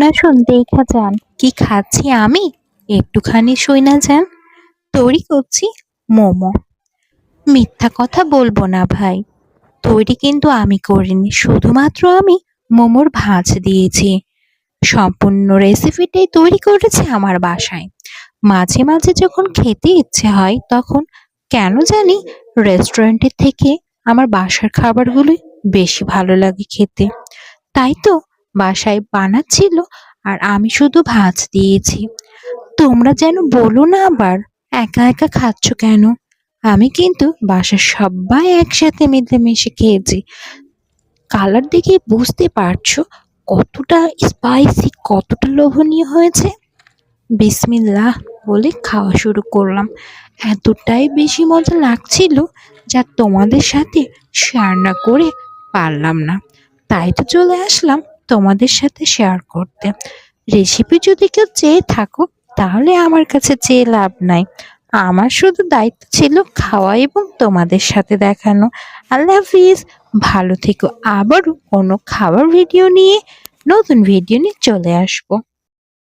না শোন দেখা যান কি খাচ্ছি আমি, একটুখানি সই না যান। তৈরি করছি মোমো। মিথ্যা কথা বলবো না ভাই, তৈরি কিন্তু আমি করিনি, শুধুমাত্র আমি মোমোর ভাঁজ দিয়েছি। সম্পূর্ণ রেসিপিটাই তৈরি করেছি আমার বাসায়। মাঝে মাঝে যখন খেতে ইচ্ছে হয় তখন কেন জানি রেস্টুরেন্টের থেকে আমার বাসার খাবারগুলোই বেশি ভালো লাগে খেতে। তাই তো বাসায় বানাচ্ছিল আর আমি শুধু ভাঁজ দিয়েছি। তোমরা যেন বলো না আবার একা একা খাচ্ছ কেন। আমি কিন্তু বাসার সবাই একসাথে মিলেমিশে খেয়েছি। কালার দেখে বুঝতে পারছো কতটা স্পাইসি, কতটা লোভনীয় হয়েছে। বিসমিল্লাহ বলে খাওয়া শুরু করলাম। এতটাই বেশি মজা লাগছিল যা তোমাদের সাথে শেয়ার না করে পারলাম না। তাই তো চলে আসলাম তোমাদের সাথে শেয়ার করতে। রেসিপি যদি কেউ চেয়ে থাকো তাহলে আমার কাছে চেয়ে লাভ নাই। আমার শুধু দায়িত্ব ছিল খাওয়া এবং তোমাদের সাথে দেখানো। আল্লাহ হাফিজ, ভালো থেকো। আবারও কোনো খাবার ভিডিও নিয়ে, নতুন ভিডিও নিয়ে চলে আসবো।